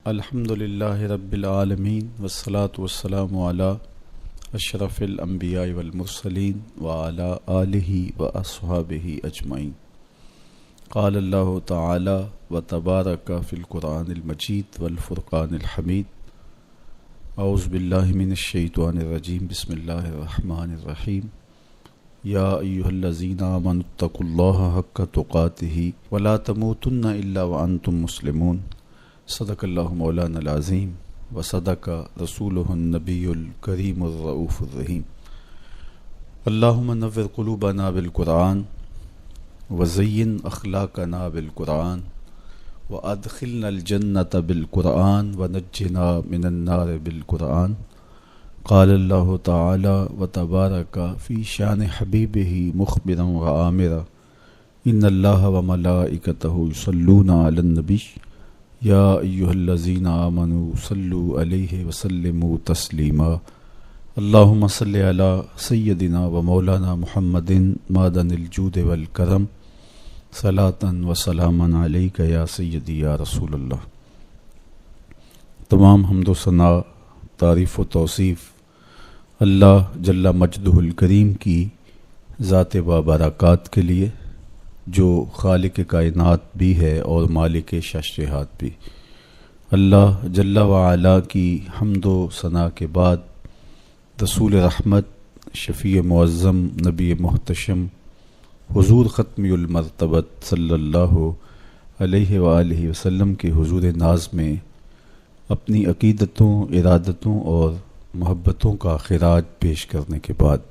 الحمد للہ رب العالمین والصلاة والسلام علی اشرف الانبیاء والمرسلین وعلی آلہ واصحابہ اجمعین۔ قال اللہ تعالی وتبارک فی القرآن المجید والفرقان الحمید۔ اعوذ باللہ من الشیطان الرجیم، بسم اللہ الرحمن الرحیم۔ یا ایہا الذین آمنوا اتقوا اللہ حق تقاتہ ولا تموتن الا وانتم مسلمون۔ صدق اللہ مولانا العظیم وصدق رسولہ النبی الکریم الرؤوف الرحیم۔ اللہم نور قلوبنا بالقرآن وزین اخلاقنا بالقرآن وادخلنا الجنۃ بالقرآن ونجنا من النار بالقرآن۔ قال اللہ تعالی وتبارک فی شان حبیبہ مخبرا وآمرا ان اللہ وملائکتہ یصلون علی النبی یا ایہا الذین آمنوا صلوا علیہ وسلموا تسلیما۔ اللہم صلی علی سیدنا و مولانا محمد معدن الجود والکرم صلاۃ و سلاما علیک یا سیدی یا رسول اللہ۔ تمام حمد و ثنا، تعریف و توصیف اللہ جل مجدہ الکریم کی ذات و برکات کے لیے، جو خالق کائنات بھی ہے اور مالک ششرہات بھی۔ اللہ جل وعلا کی حمد و ثنا کے بعد رسول رحمت، شفیع معظم، نبی محتشم، حضور ختمی المرتبت صلی اللہ علیہ وآلہ وسلم کے حضور ناز میں اپنی عقیدتوں، ارادتوں اور محبتوں کا خراج پیش کرنے کے بعد،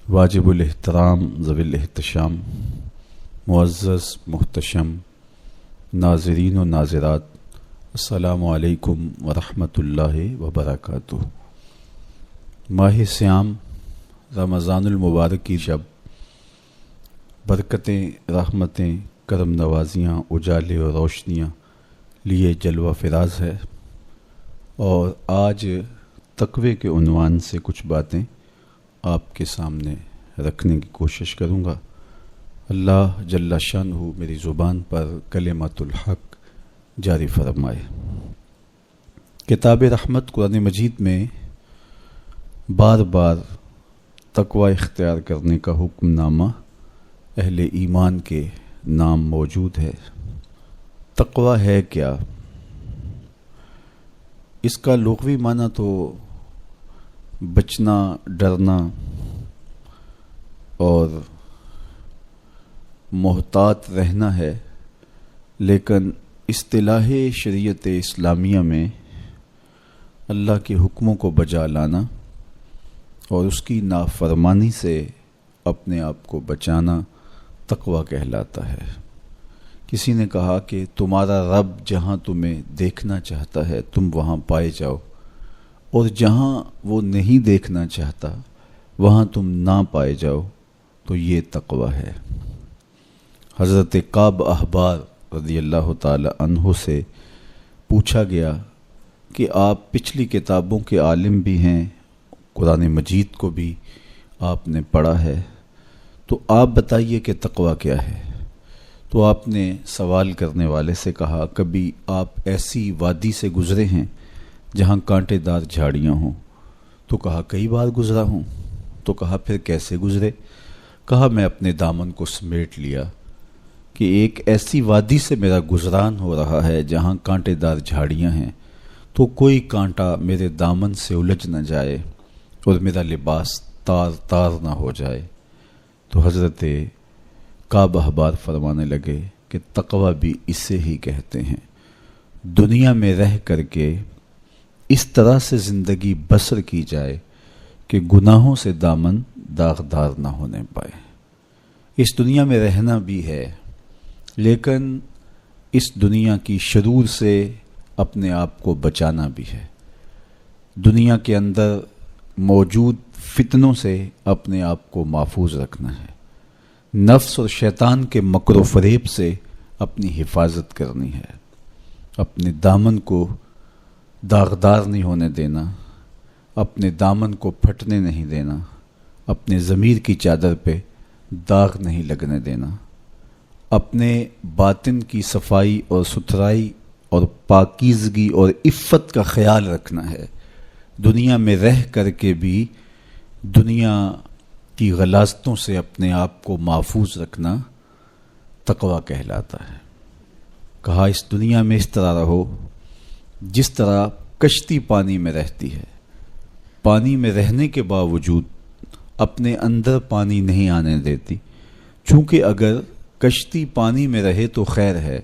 واجب الاحترام ذوی الاحتشام، معزز محتشم ناظرین و ناظرات، السلام علیکم ورحمۃ اللہ وبرکاتہ۔ ماہ صیام رمضان المبارک کی شب برکتیں، رحمتیں، کرم نوازیاں، اجالے اور روشنیاں لیے جلوہ فراز ہے، اور آج تقوی کے عنوان سے کچھ باتیں آپ کے سامنے رکھنے کی کوشش کروں گا۔ اللہ جل شانہ میری زبان پر کلمۃ الحق جاری فرمائے۔ کتاب رحمت قرآن مجید میں بار بار تقوی اختیار کرنے کا حکم نامہ اہل ایمان کے نام موجود ہے۔ تقوی ہے کیا؟ اس کا لغوی معنی تو بچنا، ڈرنا اور محتاط رہنا ہے، لیکن اصطلاح شریعت اسلامیہ میں اللہ کے حکموں کو بجا لانا اور اس کی نافرمانی سے اپنے آپ کو بچانا تقوی کہلاتا ہے۔ کسی نے کہا کہ تمہارا رب جہاں تمہیں دیکھنا چاہتا ہے تم وہاں پائے جاؤ، اور جہاں وہ نہیں دیکھنا چاہتا وہاں تم نہ پائے جاؤ، تو یہ تقوی ہے۔ حضرت کعب احبار رضی اللہ تعالی عنہ سے پوچھا گیا کہ آپ پچھلی کتابوں کے عالم بھی ہیں، قرآن مجید کو بھی آپ نے پڑھا ہے، تو آپ بتائیے کہ تقوی کیا ہے؟ تو آپ نے سوال کرنے والے سے کہا، کبھی آپ ایسی وادی سے گزرے ہیں جہاں کانٹے دار جھاڑیاں ہوں؟ تو کہا کئی بار گزرا ہوں۔ تو کہا پھر کیسے گزرے؟ کہا میں اپنے دامن کو سمیٹ لیا کہ ایک ایسی وادی سے میرا گزران ہو رہا ہے جہاں کانٹے دار جھاڑیاں ہیں، تو کوئی کانٹا میرے دامن سے الجھ نہ جائے اور میرا لباس تار تار نہ ہو جائے۔ تو حضرت کعب احبار فرمانے لگے کہ تقوی بھی اسے ہی کہتے ہیں، دنیا میں رہ کر کے اس طرح سے زندگی بسر کی جائے کہ گناہوں سے دامن داغدار نہ ہونے پائے۔ اس دنیا میں رہنا بھی ہے، لیکن اس دنیا کی شرور سے اپنے آپ کو بچانا بھی ہے۔ دنیا کے اندر موجود فتنوں سے اپنے آپ کو محفوظ رکھنا ہے، نفس اور شیطان کے مکر و فریب سے اپنی حفاظت کرنی ہے، اپنے دامن کو داغدار نہیں ہونے دینا، اپنے دامن کو پھٹنے نہیں دینا، اپنے ضمیر کی چادر پہ داغ نہیں لگنے دینا، اپنے باطن کی صفائی اور ستھرائی اور پاکیزگی اور عفت کا خیال رکھنا ہے. دنیا میں رہ کر کے بھی دنیا کی غلاظتوں سے اپنے آپ کو محفوظ رکھنا تقویٰ کہلاتا ہے. کہا اس دنیا میں اس طرح رہو جس طرح کشتی پانی میں رہتی ہے. پانی میں رہنے کے باوجود اپنے اندر پانی نہیں آنے دیتی، چونکہ اگر کشتی پانی میں رہے تو خیر ہے،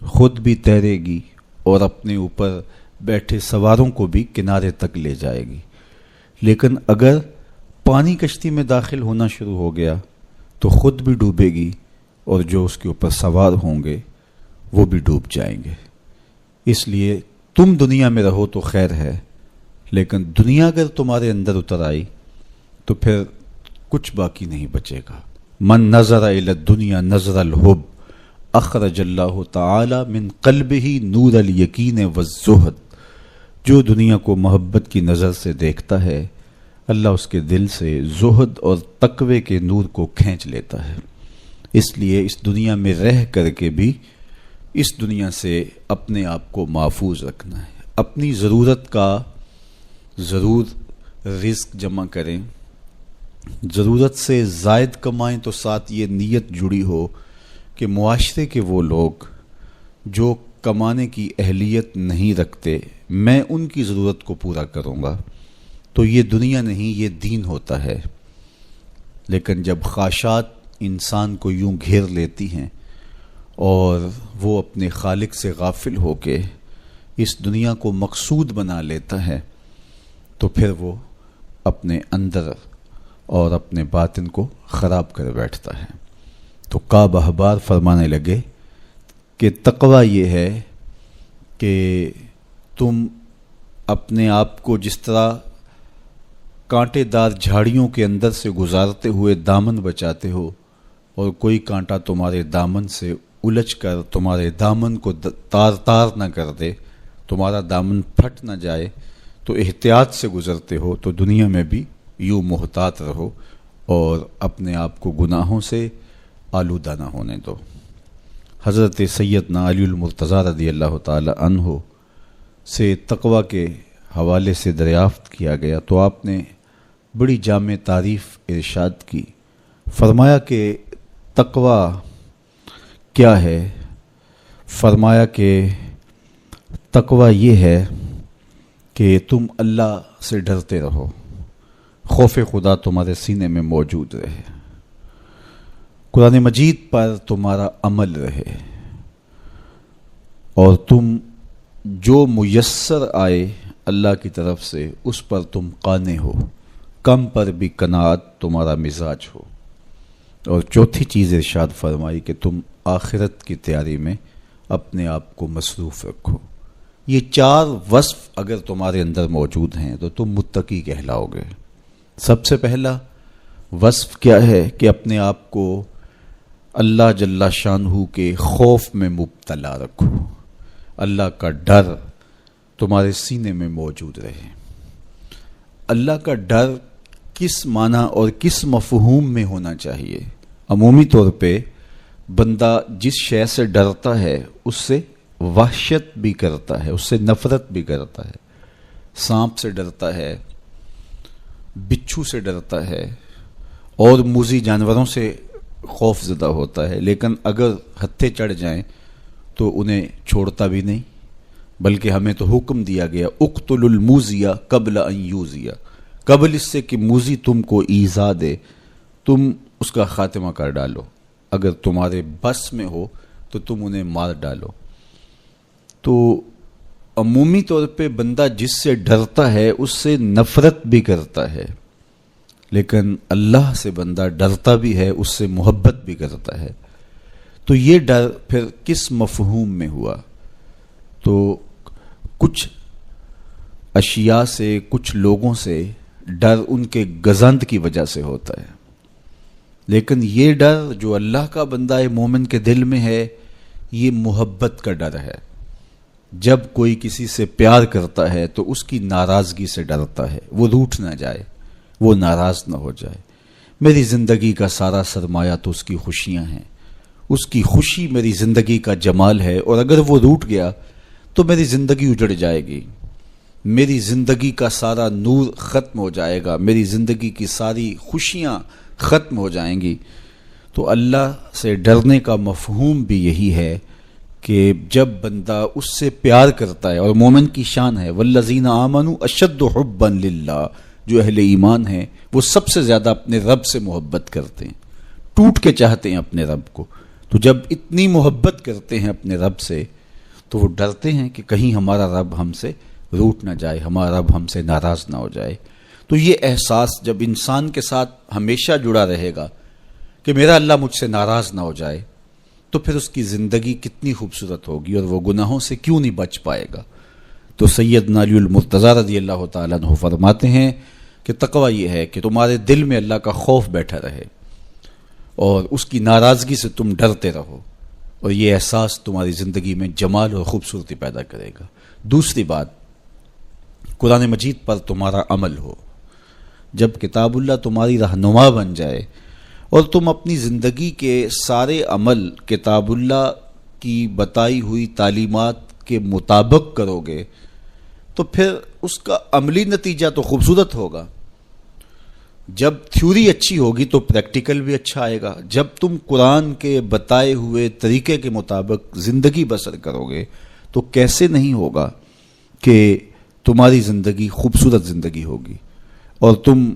خود بھی تیرے گی اور اپنے اوپر بیٹھے سواروں کو بھی کنارے تک لے جائے گی. لیکن اگر پانی کشتی میں داخل ہونا شروع ہو گیا تو خود بھی ڈوبے گی اور جو اس کے اوپر سوار ہوں گے وہ بھی ڈوب جائیں گے. اس لیے تم دنیا میں رہو تو خیر ہے، لیکن دنیا اگر تمہارے اندر اتر آئی تو پھر کچھ باقی نہیں بچے گا. من نظر الی الدنیا نظر الحب اخرج اللہ تعالی من قلبہ نور الیقین والزہد. جو دنیا کو محبت کی نظر سے دیکھتا ہے اللہ اس کے دل سے زہد اور تقوی کے نور کو کھینچ لیتا ہے. اس لیے اس دنیا میں رہ کر کے بھی اس دنیا سے اپنے آپ کو محفوظ رکھنا ہے. اپنی ضرورت کا ضرور رزق جمع کریں، ضرورت سے زائد کمائیں تو ساتھ یہ نیت جڑی ہو کہ معاشرے کے وہ لوگ جو کمانے کی اہلیت نہیں رکھتے میں ان کی ضرورت کو پورا کروں گا. تو یہ دنیا نہیں، یہ دین ہوتا ہے. لیکن جب خواہشات انسان کو یوں گھیر لیتی ہیں اور وہ اپنے خالق سے غافل ہو کے اس دنیا کو مقصود بنا لیتا ہے تو پھر وہ اپنے اندر اور اپنے باطن کو خراب کر بیٹھتا ہے. تو کعب احبار فرمانے لگے کہ تقویٰ یہ ہے کہ تم اپنے آپ کو جس طرح کانٹے دار جھاڑیوں کے اندر سے گزارتے ہوئے دامن بچاتے ہو اور کوئی کانٹا تمہارے دامن سے الجھ کر تمہارے دامن کو تار تار نہ کر دے، تمہارا دامن پھٹ نہ جائے، تو احتیاط سے گزرتے ہو، تو دنیا میں بھی یوں محتاط رہو اور اپنے آپ کو گناہوں سے آلودہ نہ ہونے دو. حضرت سیدنا علی المرتضیٰ رضی اللہ تعالی عنہ سے تقویٰ کے حوالے سے دریافت کیا گیا تو آپ نے بڑی جامع تعریف ارشاد کی. فرمایا کہ تقویٰ کیا ہے؟ فرمایا کہ تقویٰ یہ ہے کہ تم اللہ سے ڈرتے رہو، خوف خدا تمہارے سینے میں موجود رہے، قرآن مجید پر تمہارا عمل رہے، اور تم جو میسر آئے اللہ کی طرف سے اس پر تم قانع ہو، کم پر بھی قناعت تمہارا مزاج ہو. اور چوتھی چیز ارشاد فرمائی کہ تم آخرت کی تیاری میں اپنے آپ کو مصروف رکھو. یہ چار وصف اگر تمہارے اندر موجود ہیں تو تم متقی کہلاؤ گے. سب سے پہلا وصف کیا ہے کہ اپنے آپ کو اللہ جل شانہ کے خوف میں مبتلا رکھو، اللہ کا ڈر تمہارے سینے میں موجود رہے. اللہ کا ڈر کس معنی اور کس مفہوم میں ہونا چاہیے؟ عمومی طور پہ بندہ جس شے سے ڈرتا ہے اس سے وحشت بھی کرتا ہے، اس سے نفرت بھی کرتا ہے. سانپ سے ڈرتا ہے، بچھو سے ڈرتا ہے اور موذی جانوروں سے خوف زدہ ہوتا ہے، لیکن اگر ہتھے چڑھ جائیں تو انہیں چھوڑتا بھی نہیں، بلکہ ہمیں تو حکم دیا گیا اقتل الموذی قبل ان یوذی، قبل اس سے کہ موذی تم کو ایذا دے تم اس کا خاتمہ کر ڈالو، اگر تمہارے بس میں ہو تو تم انہیں مار ڈالو. تو عمومی طور پہ بندہ جس سے ڈرتا ہے اس سے نفرت بھی کرتا ہے، لیکن اللہ سے بندہ ڈرتا بھی ہے، اس سے محبت بھی کرتا ہے. تو یہ ڈر پھر کس مفہوم میں ہوا؟ تو کچھ اشیاء سے، کچھ لوگوں سے ڈر ان کے گزند کی وجہ سے ہوتا ہے، لیکن یہ ڈر جو اللہ کا بندہ مومن کے دل میں ہے یہ محبت کا ڈر ہے. جب کوئی کسی سے پیار کرتا ہے تو اس کی ناراضگی سے ڈرتا ہے، وہ روٹھ نہ جائے، وہ ناراض نہ ہو جائے. میری زندگی کا سارا سرمایہ تو اس کی خوشیاں ہیں، اس کی خوشی میری زندگی کا جمال ہے، اور اگر وہ روٹھ گیا تو میری زندگی اجڑ جائے گی، میری زندگی کا سارا نور ختم ہو جائے گا، میری زندگی کی ساری خوشیاں ختم ہو جائیں گی۔ تو اللہ سے ڈرنے کا مفہوم بھی یہی ہے کہ جب بندہ اس سے پیار کرتا ہے، اور مومن کی شان ہے والذین آمنوا اشد حبا للہ، جو اہل ایمان ہیں وہ سب سے زیادہ اپنے رب سے محبت کرتے ہیں، ٹوٹ کے چاہتے ہیں اپنے رب کو۔ تو جب اتنی محبت کرتے ہیں اپنے رب سے تو وہ ڈرتے ہیں کہ کہیں ہمارا رب ہم سے روٹ نہ جائے، ہمارا رب ہم سے ناراض نہ ہو جائے۔ تو یہ احساس جب انسان کے ساتھ ہمیشہ جڑا رہے گا کہ میرا اللہ مجھ سے ناراض نہ ہو جائے، تو پھر اس کی زندگی کتنی خوبصورت ہوگی اور وہ گناہوں سے کیوں نہیں بچ پائے گا۔ تو سیدنا علی المرتضیٰ رضی اللہ تعالیٰ عنہ فرماتے ہیں کہ تقویٰ یہ ہے کہ تمہارے دل میں اللہ کا خوف بیٹھا رہے اور اس کی ناراضگی سے تم ڈرتے رہو، اور یہ احساس تمہاری زندگی میں جمال اور خوبصورتی پیدا کرے گا۔ دوسری بات، قرآن مجید پر تمہارا عمل ہو۔ جب کتاب اللہ تمہاری رہنما بن جائے اور تم اپنی زندگی کے سارے عمل کتاب اللہ کی بتائی ہوئی تعلیمات کے مطابق کرو گے تو پھر اس کا عملی نتیجہ تو خوبصورت ہوگا۔ جب تھیوری اچھی ہوگی تو پریکٹیکل بھی اچھا آئے گا۔ جب تم قرآن کے بتائے ہوئے طریقے کے مطابق زندگی بسر کرو گے تو کیسے نہیں ہوگا کہ تمہاری زندگی خوبصورت زندگی ہوگی اور تم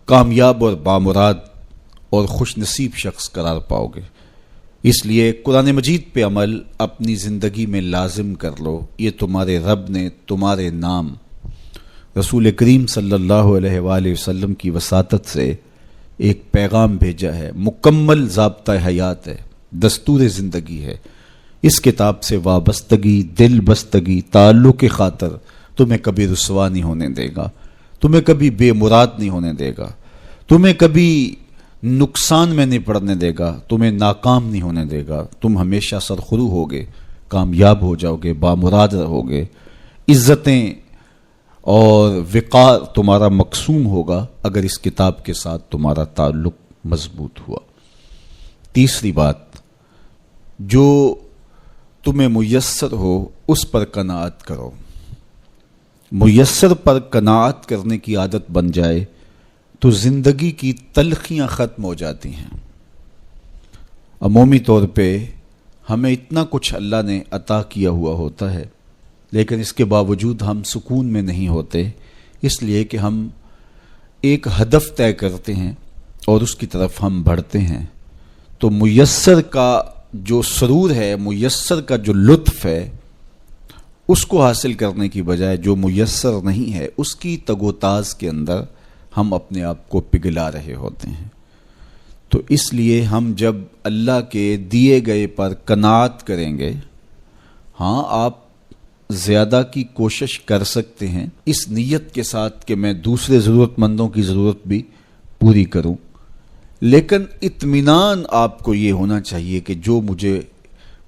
کامیاب اور بامراد اور خوش نصیب شخص قرار پاؤ گے۔ اس لیے قرآن مجید پہ عمل اپنی زندگی میں لازم کر لو۔ یہ تمہارے رب نے تمہارے نام رسول کریم صلی اللہ علیہ وآلہ وسلم کی وساطت سے ایک پیغام بھیجا ہے، مکمل ضابطہ حیات ہے، دستور زندگی ہے۔ اس کتاب سے وابستگی، دل بستگی، تعلق کی خاطر تمہیں کبھی رسوا نہیں ہونے دے گا، تمہیں کبھی بے مراد نہیں ہونے دے گا، تمہیں کبھی نقصان میں نہیں پڑنے دے گا، تمہیں ناکام نہیں ہونے دے گا۔ تم ہمیشہ سرخرو ہوگے، کامیاب ہو جاؤ گے، بامراد رہو گے، عزتیں اور وقار تمہارا مقسوم ہوگا اگر اس کتاب کے ساتھ تمہارا تعلق مضبوط ہوا۔ تیسری بات، جو تمہیں میسر ہو اس پر قناعت کرو۔ میسر پر قناعت کرنے کی عادت بن جائے تو زندگی کی تلخیاں ختم ہو جاتی ہیں۔ عمومی طور پہ ہمیں اتنا کچھ اللہ نے عطا کیا ہوا ہوتا ہے، لیکن اس کے باوجود ہم سکون میں نہیں ہوتے، اس لیے کہ ہم ایک ہدف طے کرتے ہیں اور اس کی طرف ہم بڑھتے ہیں۔ تو میسر کا جو سرور ہے، میسر کا جو لطف ہے، اس کو حاصل کرنے کی بجائے جو میسر نہیں ہے اس کی تگ و تاز کے اندر ہم اپنے آپ کو پگھلا رہے ہوتے ہیں۔ تو اس لیے ہم جب اللہ کے دیے گئے پر قناعت کریں گے، ہاں آپ زیادہ کی کوشش کر سکتے ہیں اس نیت کے ساتھ کہ میں دوسرے ضرورت مندوں کی ضرورت بھی پوری کروں، لیکن اطمینان آپ کو یہ ہونا چاہیے کہ جو مجھے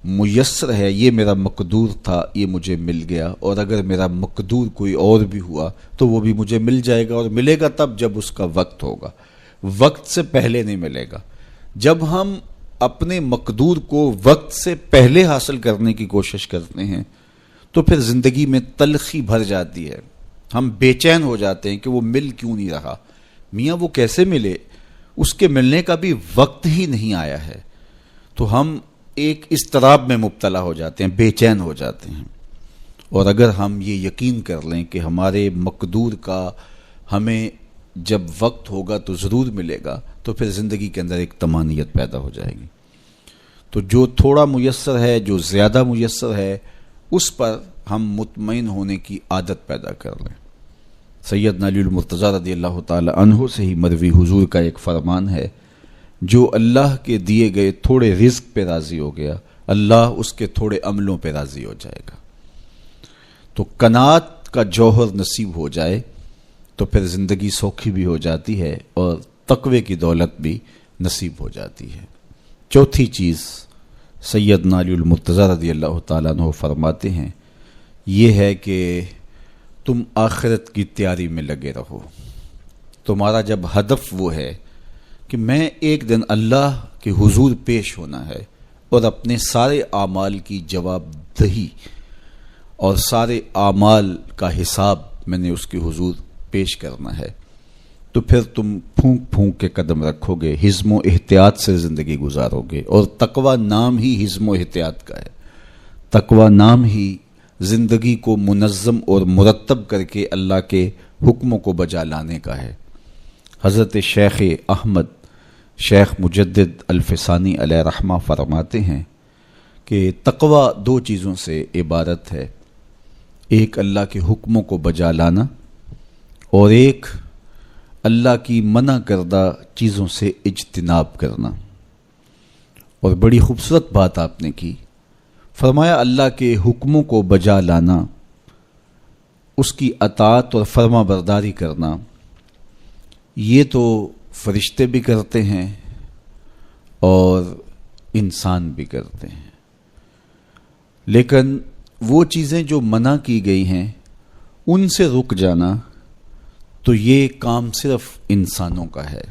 میسر ہے، یہ میرا مقدور تھا، یہ مجھے مل گیا، اور اگر میرا مقدور کوئی اور بھی ہوا تو وہ بھی مجھے مل جائے گا، اور ملے گا تب جب اس کا وقت ہوگا، وقت سے پہلے نہیں ملے گا۔ جب ہم اپنے مقدور کو وقت سے پہلے حاصل کرنے کی کوشش کرتے ہیں تو پھر زندگی میں تلخی بھر جاتی ہے، ہم بے چین ہو جاتے ہیں کہ وہ مل کیوں نہیں رہا، میاں وہ کیسے ملے، اس کے ملنے کا بھی وقت ہی نہیں آیا ہے۔ تو ہم ایک اضطراب میں مبتلا ہو جاتے ہیں، بے چین ہو جاتے ہیں۔ اور اگر ہم یہ یقین کر لیں کہ ہمارے مقدور کا ہمیں جب وقت ہوگا تو ضرور ملے گا، تو پھر زندگی کے اندر ایک طمانینت پیدا ہو جائے گی۔ تو جو تھوڑا میسر ہے، جو زیادہ میسر ہے، اس پر ہم مطمئن ہونے کی عادت پیدا کر لیں۔ سیدنا علی المرتضیٰ رضی اللہ تعالی عنہ سے ہی مروی حضور کا ایک فرمان ہے، جو اللہ کے دیے گئے تھوڑے رزق پہ راضی ہو گیا، اللہ اس کے تھوڑے عملوں پہ راضی ہو جائے گا۔ تو قناعت کا جوہر نصیب ہو جائے تو پھر زندگی سوکھی بھی ہو جاتی ہے اور تقوی کی دولت بھی نصیب ہو جاتی ہے۔ چوتھی چیز سیدنا علی المرتضیٰ رضی اللہ تعالیٰ عنہ فرماتے ہیں، یہ ہے کہ تم آخرت کی تیاری میں لگے رہو۔ تمہارا جب ہدف وہ ہے کہ میں ایک دن اللہ کے حضور پیش ہونا ہے اور اپنے سارے اعمال کی جواب دہی اور سارے اعمال کا حساب میں نے اس کے حضور پیش کرنا ہے، تو پھر تم پھونک پھونک کے قدم رکھو گے، حزم و احتیاط سے زندگی گزارو گے. اور تقوی نام ہی حزم و احتیاط کا ہے. تقوی نام ہی زندگی کو منظم اور مرتب کر کے اللہ کے حکموں کو بجا لانے کا ہے. حضرت شیخ احمد شیخ مجدد الفسانی علیہ رحمہ فرماتے ہیں کہ تقوی دو چیزوں سے عبارت ہے، ایک اللہ کے حکموں کو بجا لانا اور ایک اللہ کی منع کردہ چیزوں سے اجتناب کرنا. اور بڑی خوبصورت بات آپ نے کی، فرمایا اللہ کے حکموں کو بجا لانا، اس کی اطاعت اور فرما برداری کرنا، یہ تو فرشتے بھی کرتے ہیں اور انسان بھی کرتے ہیں، لیکن وہ چیزیں جو منع کی گئی ہیں ان سے رک جانا تو یہ کام صرف انسانوں کا ہے،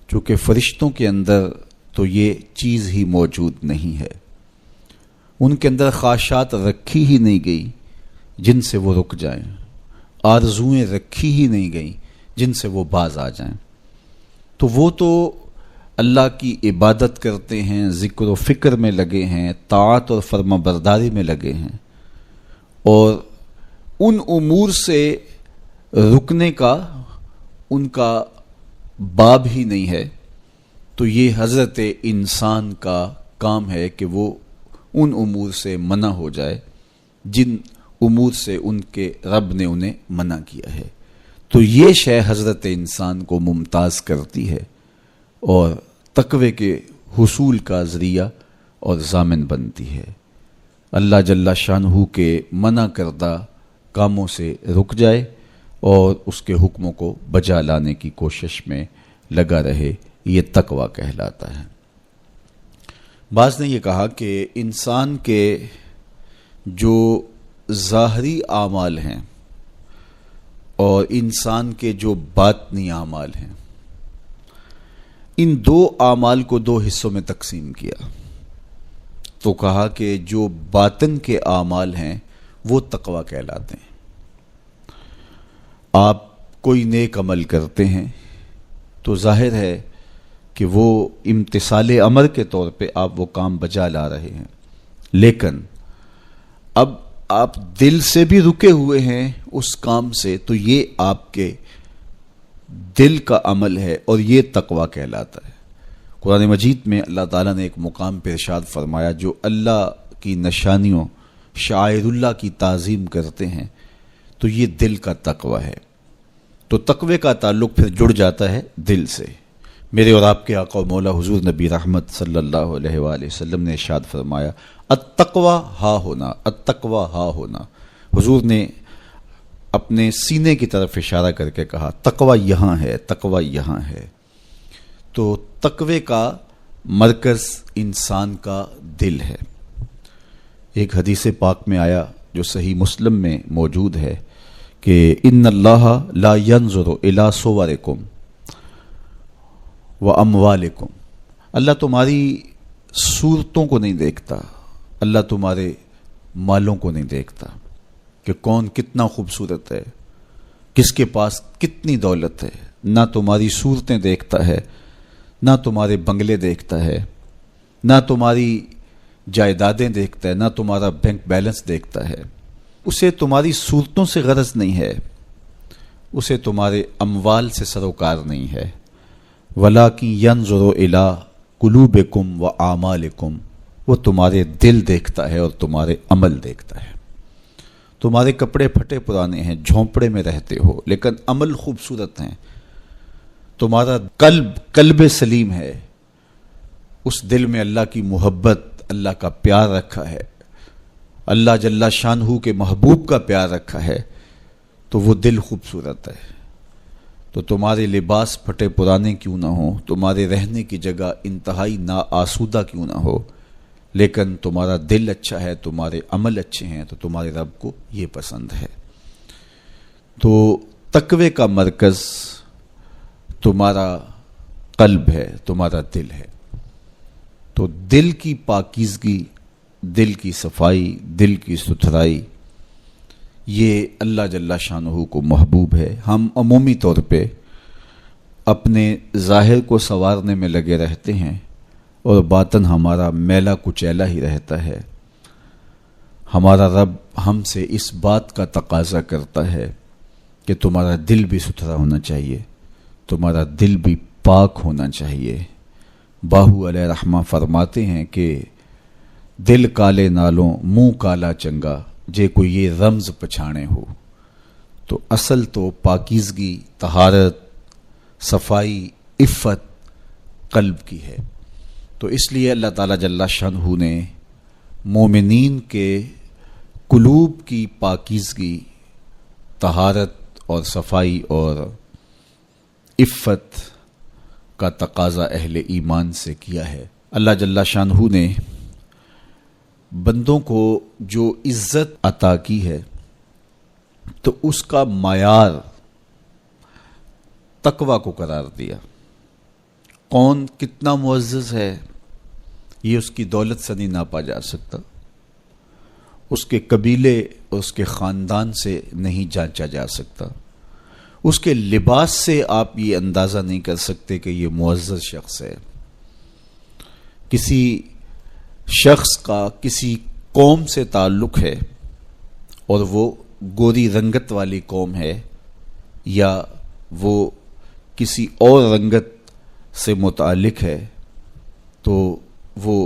چونکہ فرشتوں کے اندر تو یہ چیز ہی موجود نہیں ہے. ان کے اندر خواہشات رکھی ہی نہیں گئی جن سے وہ رک جائیں، آرزوئیں رکھی ہی نہیں گئیں جن سے وہ باز آ جائیں. تو وہ تو اللہ کی عبادت کرتے ہیں، ذکر و فکر میں لگے ہیں، طاعت اور فرما برداری میں لگے ہیں، اور ان امور سے رکنے کا ان کا باب ہی نہیں ہے. تو یہ حضرت انسان کا کام ہے کہ وہ ان امور سے منع ہو جائے جن امور سے ان کے رب نے انہیں منع کیا ہے. تو یہ شے حضرت انسان کو ممتاز کرتی ہے اور تقوی کے حصول کا ذریعہ اور ضامن بنتی ہے. اللہ جل شانہ کے منع کردہ کاموں سے رک جائے اور اس کے حکموں کو بجا لانے کی کوشش میں لگا رہے، یہ تقوی کہلاتا ہے. بعض نے یہ کہا کہ انسان کے جو ظاہری اعمال ہیں اور انسان کے جو باطنی اعمال ہیں، ان دو اعمال کو دو حصوں میں تقسیم کیا. تو کہا کہ جو باطن کے اعمال ہیں وہ تقوی کہلاتے ہیں. آپ کوئی نیک عمل کرتے ہیں تو ظاہر ہے کہ وہ امتثال امر کے طور پہ آپ وہ کام بجا لا رہے ہیں، لیکن اب آپ دل سے بھی رکے ہوئے ہیں اس کام سے، تو یہ آپ کے دل کا عمل ہے اور یہ تقوی کہلاتا ہے. قرآن مجید میں اللہ تعالیٰ نے ایک مقام پہ ارشاد فرمایا، جو اللہ کی نشانیوں شعائر اللہ کی تعظیم کرتے ہیں تو یہ دل کا تقوی ہے. تو تقوی کا تعلق پھر جڑ جاتا ہے دل سے. میرے اور آپ کے آقا و مولا حضور نبی رحمت صلی اللہ علیہ وآلہ وسلم نے ارشاد فرمایا، التقوی ہا ہونا، التقوی ہا ہونا. حضور نے اپنے سینے کی طرف اشارہ کر کے کہا تقوی یہاں ہے، تقوی یہاں ہے. تو تقوی کا مرکز انسان کا دل ہے. ایک حدیث پاک میں آیا جو صحیح مسلم میں موجود ہے کہ ان اللہ لا ينظر الى صورکم واموالکم، اللہ تمہاری صورتوں کو نہیں دیکھتا، اللہ تمہارے مالوں کو نہیں دیکھتا کہ کون کتنا خوبصورت ہے، کس کے پاس کتنی دولت ہے. نہ تمہاری صورتیں دیکھتا ہے، نہ تمہارے بنگلے دیکھتا ہے، نہ تمہاری جائیدادیں دیکھتا ہے، نہ تمہارا بینک بیلنس دیکھتا ہے. اسے تمہاری صورتوں سے غرض نہیں ہے، اسے تمہارے اموال سے سروکار نہیں ہے. وَلَٰكِن يَنظُرُ إِلَىٰ قُلُوبِكُمْ وَأَعْمَالِكُمْ، وہ تمہارے دل دیکھتا ہے اور تمہارے عمل دیکھتا ہے. تمہارے کپڑے پھٹے پرانے ہیں، جھونپڑے میں رہتے ہو، لیکن عمل خوبصورت ہیں. تمہارا قلب سلیم ہے، اس دل میں اللہ کی محبت، اللہ کا پیار رکھا ہے، اللہ جل شانہ کے محبوب کا پیار رکھا ہے، تو وہ دل خوبصورت ہے. تو تمہارے لباس پھٹے پرانے کیوں نہ ہوں، تمہارے رہنے کی جگہ انتہائی ناآسودہ کیوں نہ ہو، لیکن تمہارا دل اچھا ہے، تمہارے عمل اچھے ہیں، تو تمہارے رب کو یہ پسند ہے. تو تقوی کا مرکز تمہارا قلب ہے، تمہارا دل ہے. تو دل کی پاکیزگی، دل کی صفائی، دل کی ستھرائی یہ اللہ جل شانہ کو محبوب ہے۔ ہم عمومی طور پہ اپنے ظاہر کو سنوارنے میں لگے رہتے ہیں اور باطن ہمارا میلا کچیلا ہی رہتا ہے۔ ہمارا رب ہم سے اس بات کا تقاضا کرتا ہے کہ تمہارا دل بھی ستھرا ہونا چاہیے، تمہارا دل بھی پاک ہونا چاہیے۔ باہو علیہ رحمہ فرماتے ہیں کہ دل کالے نالوں منہ کالا چنگا، جے کوئی یہ رمز پچھانے ہو۔ تو اصل تو پاکیزگی، طہارت، صفائی، عفت قلب کی ہے۔ تو اس لیے اللہ تعالیٰ جل شانہ نے مومنین کے قلوب کی پاکیزگی، طہارت اور صفائی اور عفت کا تقاضا اہل ایمان سے کیا ہے۔ اللہ جل شانہ نے بندوں کو جو عزت عطا کی ہے تو اس کا معیار تقوی کو قرار دیا۔ کون کتنا معزز ہے یہ اس کی دولت سے نہیں ناپا جا سکتا، اس کے قبیلے اور اس کے خاندان سے نہیں جانچا جا سکتا، اس کے لباس سے آپ یہ اندازہ نہیں کر سکتے کہ یہ معزز شخص ہے۔ کسی شخص کا کسی قوم سے تعلق ہے اور وہ گوری رنگت والی قوم ہے یا وہ کسی اور رنگت سے متعلق ہے تو وہ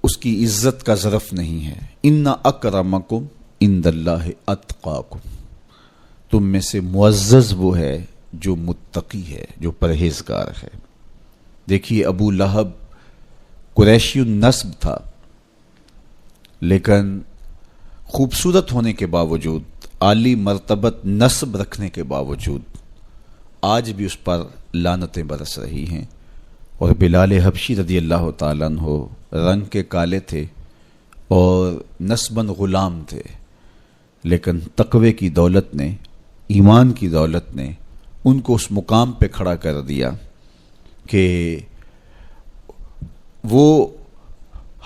اس کی عزت کا ظرف نہیں ہے۔ ان اکرمکم عند اللہ اتقاکم، تم میں سے معزز وہ ہے جو متقی ہے، جو پرہیزگار ہے۔ دیکھیے ابو لہب قریشی النسب تھا، لیکن خوبصورت ہونے کے باوجود، عالی مرتبت نسب رکھنے کے باوجود آج بھی اس پر لعنتیں برس رہی ہیں۔ اور بلال حبشی رضی اللہ تعالیٰ عنہ رنگ کے کالے تھے اور نسباً غلام تھے، لیکن تقوی کی دولت نے، ایمان کی دولت نے ان کو اس مقام پہ کھڑا کر دیا کہ وہ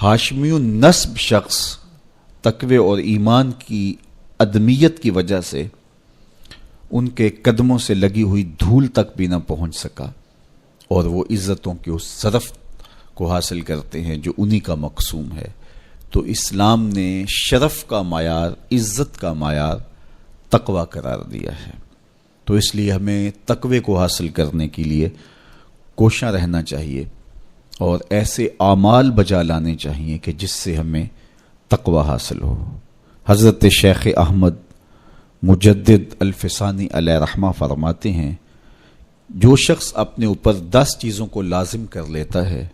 ہاشمی النسب شخص تقوی اور ایمان کی عدمیت کی وجہ سے ان کے قدموں سے لگی ہوئی دھول تک بھی نہ پہنچ سکا، اور وہ عزتوں کے اس شرف کو حاصل کرتے ہیں جو انہی کا مقسوم ہے۔ تو اسلام نے شرف کا معیار، عزت کا معیار تقوی قرار دیا ہے۔ تو اس لیے ہمیں تقوی کو حاصل کرنے کے لیے کوشاں رہنا چاہیے اور ایسے اعمال بجا لانے چاہیے کہ جس سے ہمیں تقوی حاصل ہو۔ حضرت شیخ احمد مجدد الفسانی علیہ رحمہ فرماتے ہیں، جو شخص اپنے اوپر 10 چیزوں کو لازم کر لیتا ہے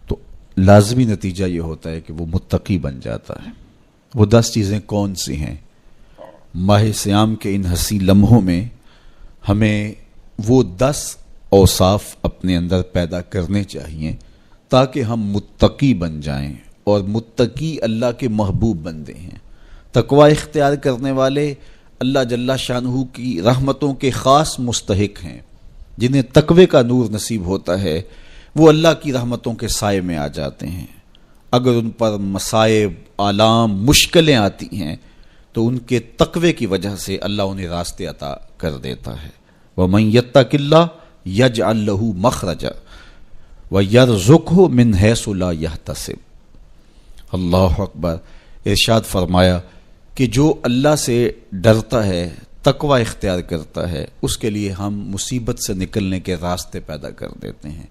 تو لازمی نتیجہ یہ ہوتا ہے کہ وہ متقی بن جاتا ہے۔ وہ 10 چیزیں کون سی ہیں؟ ماہ صیام کے ان حسین لمحوں میں ہمیں وہ 10 اوصاف اپنے اندر پیدا کرنے چاہیے تاکہ ہم متقی بن جائیں، اور متقی اللہ کے محبوب بندے ہیں۔ تقوی اختیار کرنے والے اللہ جل شانہ کی رحمتوں کے خاص مستحق ہیں۔ جنہیں تقوی کا نور نصیب ہوتا ہے وہ اللہ کی رحمتوں کے سائے میں آ جاتے ہیں۔ اگر ان پر مصائب، آلام، مشکلیں آتی ہیں تو ان کے تقوی کی وجہ سے اللہ انہیں راستے عطا کر دیتا ہے۔ وَمَن يَتَّقِ اللَّهَ يَجْعَل لَّهُ مَخْرَجًا وَيَرْزُقْهُ مِنْ حَيْثُ لَا يَحْتَسِبُ۔ اللہ اکبر۔ ارشاد فرمایا کہ جو اللہ سے ڈرتا ہے، تقوی اختیار کرتا ہے، اس کے لیے ہم مصیبت سے نکلنے کے راستے پیدا کر دیتے ہیں،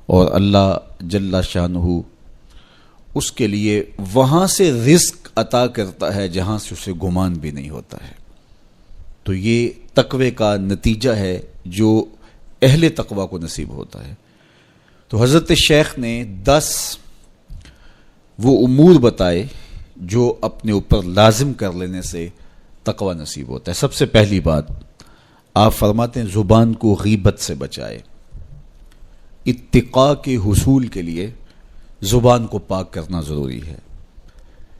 اور اللہ جل شانہ اس کے لیے وہاں سے رزق عطا کرتا ہے جہاں سے اسے گمان بھی نہیں ہوتا ہے۔ تو یہ تقوی کا نتیجہ ہے جو اہل تقوی کو نصیب ہوتا ہے۔ تو حضرت شیخ نے 10 وہ امور بتائے جو اپنے اوپر لازم کر لینے سے تقوی نصیب ہوتا ہے۔ سب سے پہلی بات آپ فرماتے ہیں زبان کو غیبت سے بچائے۔ اتقاء کے حصول کے لیے زبان کو پاک کرنا ضروری ہے۔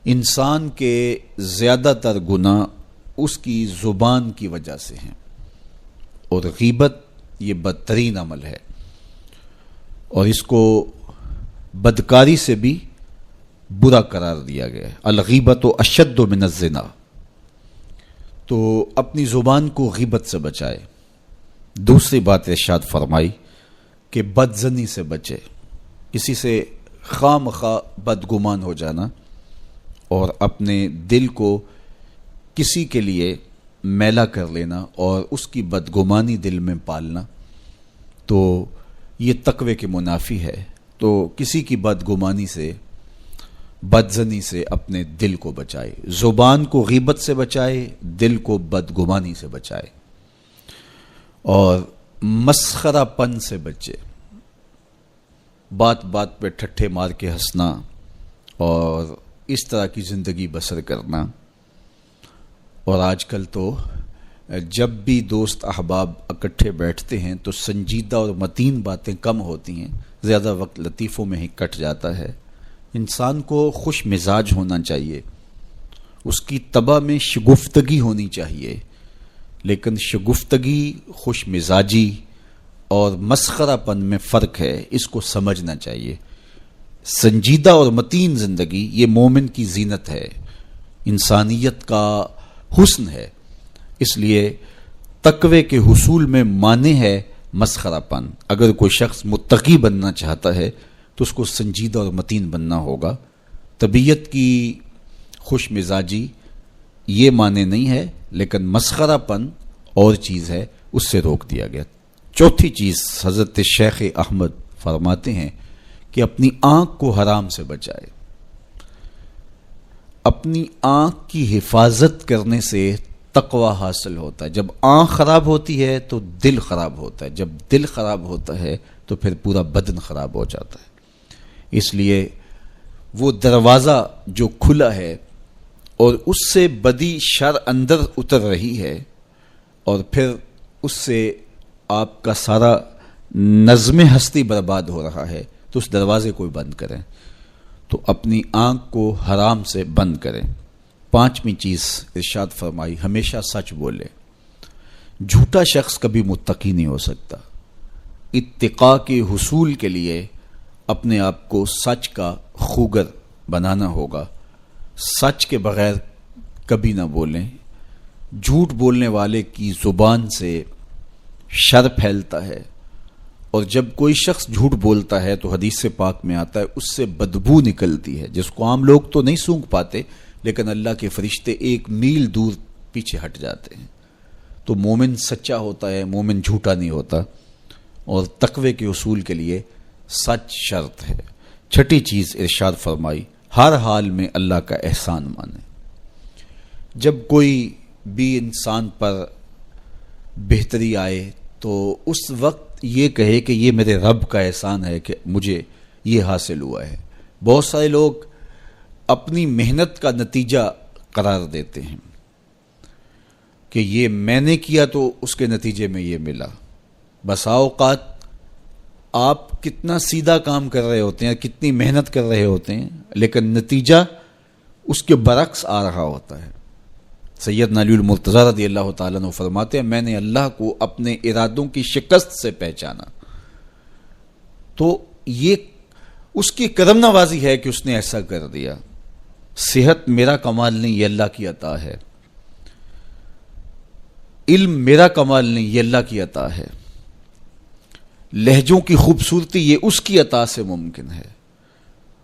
انسان کے زیادہ تر گناہ اس کی زبان کی وجہ سے ہیں، اور غیبت یہ بدترین عمل ہے، اور اس کو بدکاری سے بھی برا قرار دیا گیا ہے۔ الغیبت اشد من الزنا، تو اپنی زبان کو غیبت سے بچائے۔ دوسری بات ارشاد فرمائی کہ بدظنی سے بچے، کسی سے خواہ مخواہ بدگمان ہو جانا اور اپنے دل کو کسی کے لیے میلا کر لینا اور اس کی بدگمانی دل میں پالنا، تو یہ تقوی کے منافی ہے۔ تو کسی کی بدگمانی سے، بدظنی سے اپنے دل کو بچائے، زبان کو غیبت سے بچائے، دل کو بدگمانی سے بچائے، اور مسخرہ پن سے بچے، بات بات پہ ٹھٹھے مار کے ہنسنا اور اس طرح کی زندگی بسر کرنا۔ اور آج کل تو جب بھی دوست احباب اکٹھے بیٹھتے ہیں تو سنجیدہ اور متین باتیں کم ہوتی ہیں، زیادہ وقت لطیفوں میں ہی کٹ جاتا ہے۔ انسان کو خوش مزاج ہونا چاہیے، اس کی طبع میں شگفتگی ہونی چاہیے، لیکن شگفتگی، خوش مزاجی اور مسخرہ پن میں فرق ہے، اس کو سمجھنا چاہیے۔ سنجیدہ اور متین زندگی یہ مومن کی زینت ہے، انسانیت کا حسن ہے۔ اس لیے تقوی کے حصول میں مانع ہے مسخرہ پن۔ اگر کوئی شخص متقی بننا چاہتا ہے تو اس کو سنجیدہ اور متین بننا ہوگا۔ طبیعت کی خوش مزاجی یہ معنی نہیں ہے، لیکن مسخرہ پن اور چیز ہے، اس سے روک دیا گیا۔ چوتھی چیز حضرت شیخ احمد فرماتے ہیں کہ اپنی آنکھ کو حرام سے بچائے۔ اپنی آنکھ کی حفاظت کرنے سے تقوی حاصل ہوتا ہے۔ جب آنکھ خراب ہوتی ہے تو دل خراب ہوتا ہے، جب دل خراب ہوتا ہے تو پھر پورا بدن خراب ہو جاتا ہے۔ اس لیے وہ دروازہ جو کھلا ہے اور اس سے بدی شر اندر اتر رہی ہے اور پھر اس سے آپ کا سارا نظم ہستی برباد ہو رہا ہے، تو اس دروازے کو بند کریں، تو اپنی آنکھ کو حرام سے بند کریں۔ پانچویں چیز ارشاد فرمائی، ہمیشہ سچ بولے۔ جھوٹا شخص کبھی متقی نہیں ہو سکتا۔ اتقاء کے حصول کے لیے اپنے آپ کو سچ کا خوگر بنانا ہوگا۔ سچ کے بغیر کبھی نہ بولیں۔ جھوٹ بولنے والے کی زبان سے شر پھیلتا ہے، اور جب کوئی شخص جھوٹ بولتا ہے تو حدیث پاک میں آتا ہے اس سے بدبو نکلتی ہے، جس کو عام لوگ تو نہیں سونگھ پاتے، لیکن اللہ کے فرشتے 1 میل دور پیچھے ہٹ جاتے ہیں۔ تو مومن سچا ہوتا ہے، مومن جھوٹا نہیں ہوتا، اور تقوی کے اصول کے لیے سچ شرط ہے۔ چھٹی چیز ارشاد فرمائی، ہر حال میں اللہ کا احسان مانے۔ جب کوئی بھی انسان پر بہتری آئے تو اس وقت یہ کہے کہ یہ میرے رب کا احسان ہے کہ مجھے یہ حاصل ہوا ہے۔ بہت سارے لوگ اپنی محنت کا نتیجہ قرار دیتے ہیں کہ یہ میں نے کیا تو اس کے نتیجے میں یہ ملا۔ بسا اوقات آپ کتنا سیدھا کام کر رہے ہوتے ہیں، کتنی محنت کر رہے ہوتے ہیں، لیکن نتیجہ اس کے برعکس آ رہا ہوتا ہے۔ سیدنا علی المرتضی رضی اللہ تعالیٰ عنہ فرماتے ہیں، میں نے اللہ کو اپنے ارادوں کی شکست سے پہچانا، تو یہ اس کی کرم نوازی ہے کہ اس نے ایسا کر دیا۔ صحت میرا کمال نہیں، یہ اللہ کی عطا ہے۔ علم میرا کمال نہیں، یہ اللہ کی عطا ہے۔ لہجوں کی خوبصورتی یہ اس کی عطا سے ممکن ہے۔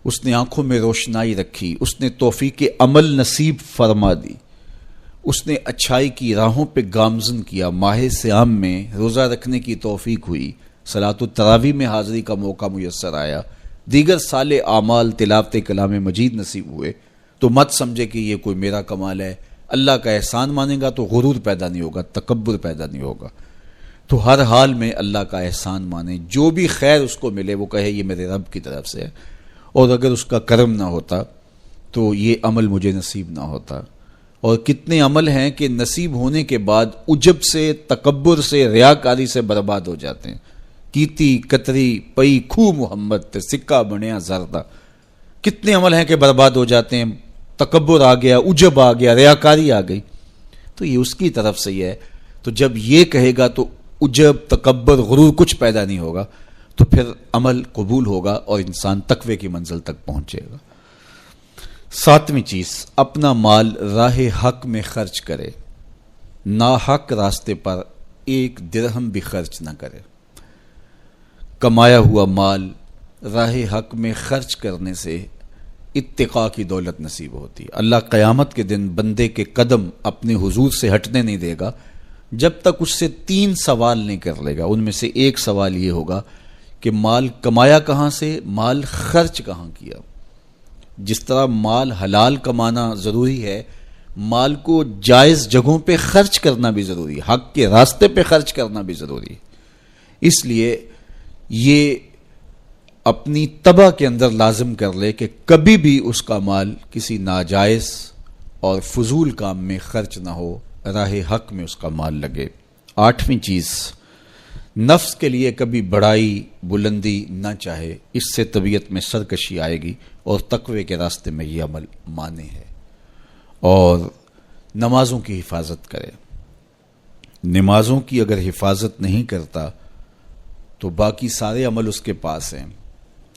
اس نے آنکھوں میں روشنائی رکھی، اس نے توفیق عمل نصیب فرما دی، اس نے اچھائی کی راہوں پہ گامزن کیا۔ ماہ صیام میں روزہ رکھنے کی توفیق ہوئی، صلاۃ التراویح میں حاضری کا موقع میسر آیا، دیگر صالح اعمال تلاوت کلام مجید نصیب ہوئے، تو مت سمجھے کہ یہ کوئی میرا کمال ہے۔ اللہ کا احسان مانے گا تو غرور پیدا نہیں ہوگا، تکبر پیدا نہیں ہوگا۔ تو ہر حال میں اللہ کا احسان مانے، جو بھی خیر اس کو ملے وہ کہے یہ میرے رب کی طرف سے ہے، اور اگر اس کا کرم نہ ہوتا تو یہ عمل مجھے نصیب نہ ہوتا۔ اور کتنے عمل ہیں کہ نصیب ہونے کے بعد عجب سے، تکبر سے، ریاکاری سے برباد ہو جاتے ہیں۔ کیتی کتری پئی کھو محمد تے سکہ بنیا زردہ، کتنے عمل ہیں کہ برباد ہو جاتے ہیں، تکبر آ گیا، عجب آ گیا، ریاکاری آ گئی، تو یہ اس کی طرف سے ہی ہے۔ تو جب یہ کہے گا تو عجب، تکبر، غرور کچھ پیدا نہیں ہوگا، تو پھر عمل قبول ہوگا اور انسان تقوی کی منزل تک پہنچے گا۔ ساتویں چیز، اپنا مال راہ حق میں خرچ کرے۔ ناحق راستے پر ایک درہم بھی خرچ نہ کرے۔ کمایا ہوا مال راہ حق میں خرچ کرنے سے اتقاء کی دولت نصیب ہوتی ہے۔ اللہ قیامت کے دن بندے کے قدم اپنے حضور سے ہٹنے نہیں دے گا جب تک اس سے 3 سوال نہیں کر لے گا۔ ان میں سے ایک سوال یہ ہوگا کہ مال کمایا کہاں سے، مال خرچ کہاں کیا۔ جس طرح مال حلال کمانا ضروری ہے، مال کو جائز جگہوں پہ خرچ کرنا بھی ضروری ہے، حق کے راستے پہ خرچ کرنا بھی ضروری ہے۔ اس لیے یہ اپنی طبع کے اندر لازم کر لے کہ کبھی بھی اس کا مال کسی ناجائز اور فضول کام میں خرچ نہ ہو، راہ حق میں اس کا مال لگے۔ 8ویں چیز، نفس کے لیے کبھی بڑائی بلندی نہ چاہے، اس سے طبیعت میں سرکشی آئے گی اور تقوی کے راستے میں یہ عمل مانے ہے۔ اور نمازوں کی حفاظت کرے۔ نمازوں کی اگر حفاظت نہیں کرتا تو باقی سارے عمل اس کے پاس ہیں،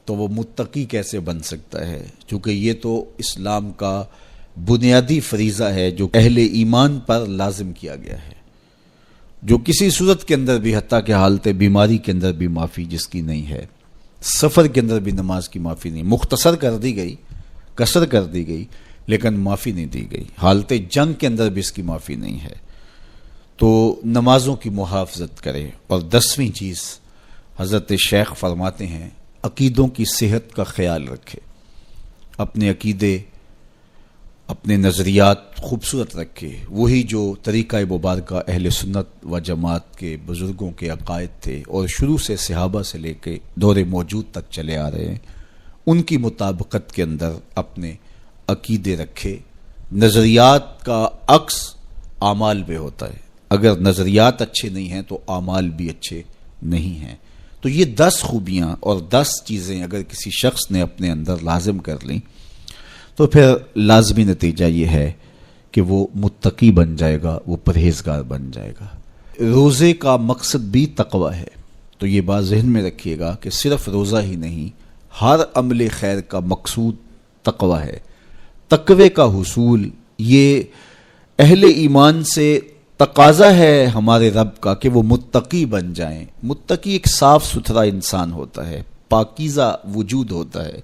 تو وہ متقی کیسے بن سکتا ہے؟ چونکہ یہ تو اسلام کا بنیادی فریضہ ہے جو اہل ایمان پر لازم کیا گیا ہے، جو کسی صورت کے اندر بھی، حتیٰ کہ حالت بیماری کے اندر بھی معافی جس کی نہیں ہے، سفر کے اندر بھی نماز کی معافی نہیں، مختصر کر دی گئی، قصر کر دی گئی، لیکن معافی نہیں دی گئی۔ حالت جنگ کے اندر بھی اس کی معافی نہیں ہے۔ تو نمازوں کی محافظت کرے۔ اور 10ویں چیز، حضرت شیخ فرماتے ہیں عقیدوں کی صحت کا خیال رکھے، اپنے عقیدے، اپنے نظریات خوبصورت رکھے، وہی جو طریقہ مبارکہ اہل سنت و جماعت کے بزرگوں کے عقائد تھے اور شروع سے صحابہ سے لے کے دور موجود تک چلے آ رہے ہیں، ان کی مطابقت کے اندر اپنے عقیدے رکھے۔ نظریات کا عکس اعمال پہ ہوتا ہے، اگر نظریات اچھے نہیں ہیں تو اعمال بھی اچھے نہیں ہیں۔ تو یہ 10 خوبیاں اور 10 چیزیں اگر کسی شخص نے اپنے اندر لازم کر لیں تو پھر لازمی نتیجہ یہ ہے کہ وہ متقی بن جائے گا، وہ پرہیزگار بن جائے گا۔ روزے کا مقصد بھی تقوی ہے، تو یہ بات ذہن میں رکھیے گا کہ صرف روزہ ہی نہیں، ہر عمل خیر کا مقصود تقوی ہے۔ تقوی کا حصول یہ اہل ایمان سے تقاضا ہے ہمارے رب کا کہ وہ متقی بن جائیں۔ متقی ایک صاف ستھرا انسان ہوتا ہے، پاکیزہ وجود ہوتا ہے۔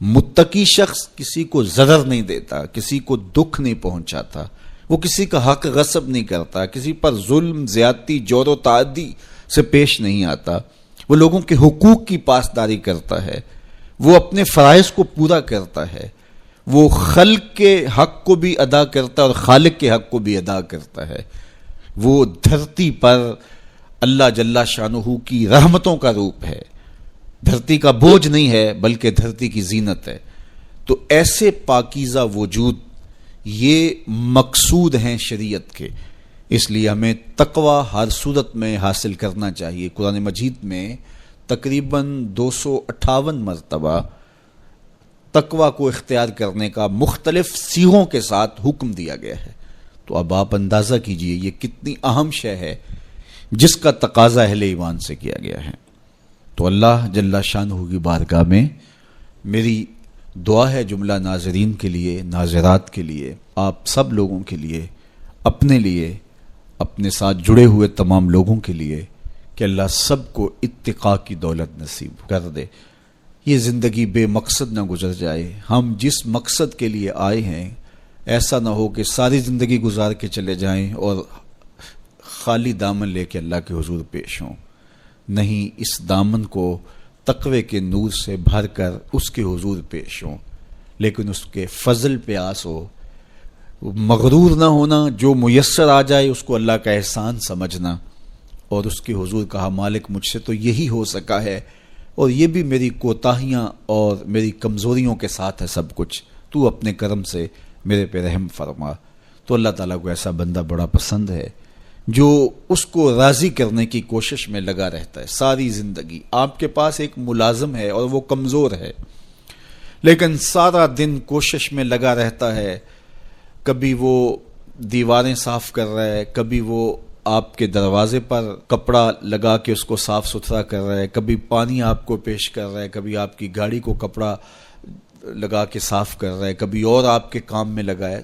متقی شخص کسی کو ضرر نہیں دیتا، کسی کو دکھ نہیں پہنچاتا، وہ کسی کا حق غصب نہیں کرتا، کسی پر ظلم، زیادتی، جور و تعدی سے پیش نہیں آتا، وہ لوگوں کے حقوق کی پاسداری کرتا ہے، وہ اپنے فرائض کو پورا کرتا ہے، وہ خلق کے حق کو بھی ادا کرتا ہے اور خالق کے حق کو بھی ادا کرتا ہے۔ وہ دھرتی پر اللہ جل شانہ کی رحمتوں کا روپ ہے، دھرتی کا بوجھ نہیں ہے بلکہ دھرتی کی زینت ہے۔ تو ایسے پاکیزہ وجود یہ مقصود ہیں شریعت کے، اس لیے ہمیں تقوی ہر صورت میں حاصل کرنا چاہیے۔ قرآن مجید میں تقریباً 258 مرتبہ تقوی کو اختیار کرنے کا مختلف صیغوں کے ساتھ حکم دیا گیا ہے۔ تو اب آپ اندازہ کیجئے یہ کتنی اہم شے ہے جس کا تقاضا اہل ایمان سے کیا گیا ہے۔ تو اللہ جل شانہ کی بارگاہ میں میری دعا ہے جملہ ناظرین کے لیے، ناظرات کے لیے، آپ سب لوگوں کے لیے، اپنے لیے، اپنے ساتھ جڑے ہوئے تمام لوگوں کے لیے کہ اللہ سب کو اتقاء کی دولت نصیب کر دے۔ یہ زندگی بے مقصد نہ گزر جائے۔ ہم جس مقصد کے لیے آئے ہیں ایسا نہ ہو کہ ساری زندگی گزار کے چلے جائیں اور خالی دامن لے کے اللہ کے حضور پیش ہوں۔ نہیں، اس دامن کو تقوی کے نور سے بھر کر اس کے حضور پیش ہوں، لیکن اس کے فضل پہ آس ہو، مغرور نہ ہونا، جو میسر آ جائے اس کو اللہ کا احسان سمجھنا، اور اس کے حضور کہا مالک مجھ سے تو یہی ہو سکا ہے، اور یہ بھی میری کوتاہیاں اور میری کمزوریوں کے ساتھ ہے سب کچھ، تو اپنے کرم سے میرے پہ رحم فرما۔ تو اللہ تعالیٰ کو ایسا بندہ بڑا پسند ہے جو اس کو راضی کرنے کی کوشش میں لگا رہتا ہے ساری زندگی۔ آپ کے پاس ایک ملازم ہے اور وہ کمزور ہے، لیکن سارا دن کوشش میں لگا رہتا ہے، کبھی وہ دیواریں صاف کر رہا ہے، کبھی وہ آپ کے دروازے پر کپڑا لگا کے اس کو صاف ستھرا کر رہا ہے، کبھی پانی آپ کو پیش کر رہا ہے، کبھی آپ کی گاڑی کو کپڑا لگا کے صاف کر رہا ہے، کبھی اور آپ کے کام میں لگا ہے۔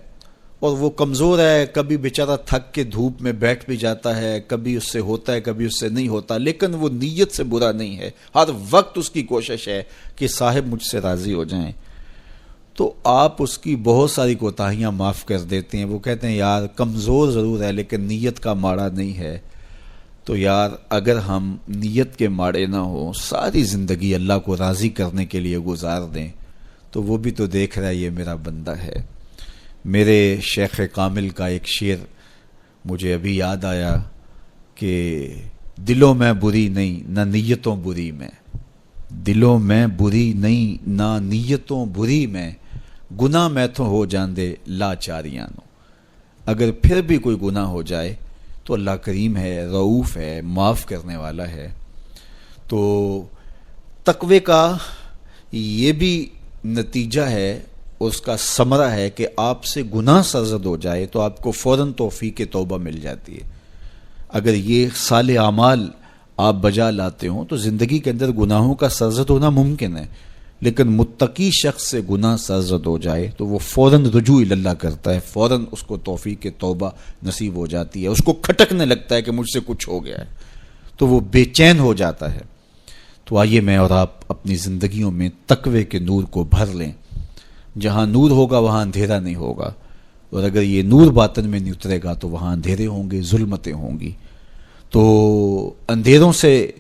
اور وہ کمزور ہے، کبھی بیچارہ تھک کے دھوپ میں بیٹھ بھی جاتا ہے، کبھی اس سے ہوتا ہے کبھی اس سے نہیں ہوتا، لیکن وہ نیت سے برا نہیں ہے، ہر وقت اس کی کوشش ہے کہ صاحب مجھ سے راضی ہو جائیں، تو آپ اس کی بہت ساری کوتاہیاں معاف کر دیتے ہیں۔ وہ کہتے ہیں یار کمزور ضرور ہے لیکن نیت کا ماڑا نہیں ہے۔ تو یار اگر ہم نیت کے ماڑے نہ ہوں، ساری زندگی اللہ کو راضی کرنے کے لیے گزار دیں، تو وہ بھی تو دیکھ رہا ہے یہ میرا بندہ ہے۔ میرے شیخ کامل کا ایک شعر مجھے ابھی یاد آیا کہ دلوں میں بری نہیں نہ نیتوں بری میں، دلوں میں بری نہیں نہ نیتوں بری میں، گناہ میں تو ہو جاندے لاچاریاں نو۔ اگر پھر بھی کوئی گناہ ہو جائے تو اللہ کریم ہے، رؤوف ہے، معاف کرنے والا ہے۔ تو تقوی کا یہ بھی نتیجہ ہے، اس کا ثمرہ ہے کہ آپ سے گناہ سرزد ہو جائے تو آپ کو فوراً توفیق توبہ مل جاتی ہے۔ اگر یہ صالح اعمال آپ بجا لاتے ہوں تو زندگی کے اندر گناہوں کا سرزد ہونا ممکن ہے، لیکن متقی شخص سے گناہ سرزد ہو جائے تو وہ فوراً رجوع اللہ کرتا ہے، فوراً اس کو توفیق توبہ نصیب ہو جاتی ہے، اس کو کھٹکنے لگتا ہے کہ مجھ سے کچھ ہو گیا ہے، تو وہ بے چین ہو جاتا ہے۔ تو آئیے میں اور آپ اپنی زندگیوں میں تقوی کے نور کو بھر لیں۔ جہاں نور ہوگا وہاں اندھیرا نہیں ہوگا، اور اگر یہ نور باطن میں نہیں اترے گا تو وہاں اندھیرے ہوں گے، ظلمتیں ہوں گی۔ تو اندھیروں سے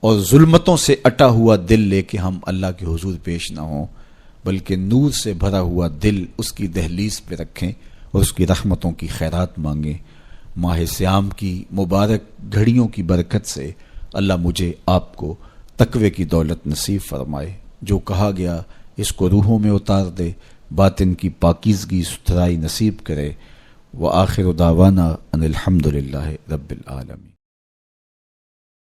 اور ظلمتوں سے اٹا ہوا دل لے کے ہم اللہ کے حضور پیش نہ ہوں، بلکہ نور سے بھرا ہوا دل اس کی دہلیز پہ رکھیں اور اس کی رحمتوں کی خیرات مانگیں۔ ماہ سیام کی مبارک گھڑیوں کی برکت سے اللہ مجھے آپ کو تقوی کی دولت نصیب فرمائے۔ جو کہا گیا اس کو روحوں میں اتار دے، باطن کی پاکیزگی ستھرائی نصیب کرے۔ وآخر دعوانا ان الحمدللہ رب العالمین۔